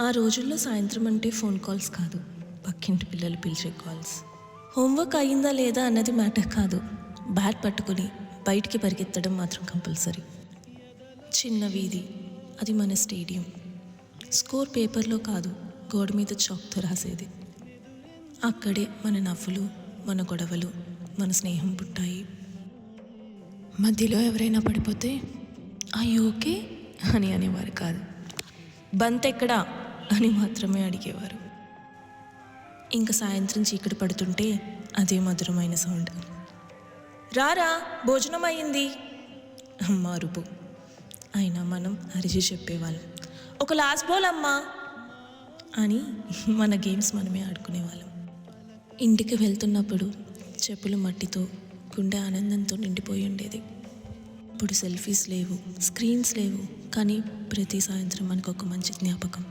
ఆ రోజుల్లో సాయంత్రం అంటే ఫోన్ కాల్స్ కాదు, పక్కింటి పిల్లలు పిలిచే కాల్స్. హోంవర్క్ అయ్యిందా లేదా అన్నది మ్యాటర్ కాదు, బ్యాట్ పట్టుకుని బయటికి పరిగెత్తడం మాత్రం కంపల్సరీ. చిన్న వీధి, అది మన స్టేడియం. స్కోర్ పేపర్లో కాదు, గోడ మీద చాక్తో రాసేది. అక్కడే మన నవ్వులు, మన గొడవలు, మన స్నేహం పుట్టాయి. మధ్యలో ఎవరైనా పడిపోతే అయ్యో ఓకే అని అనేవారు కాదు, బంత్ ఎక్కడా అని మాత్రమే అడిగేవారు. ఇంకా సాయంత్రం చీకటి పడుతుంటే అదే మధురమైన సౌండ్, రారా భోజనం అయ్యింది, అమ్మ అరుపు. అయినా మనం అరిచి చెప్పేవాళ్ళం, ఒక లాస్ట్ బాల్ అమ్మా అని. మన గేమ్స్ మనమే ఆడుకునేవాళ్ళం. ఇంటికి వెళ్తున్నప్పుడు చెప్పులు మట్టితో, గుండె ఆనందంతో నిండిపోయి ఉండేది. ఇప్పుడు సెల్ఫీస్ లేవు, స్క్రీన్స్ లేవు, కానీ ప్రతి సాయంత్రం మనకు ఒక మంచి జ్ఞాపకం.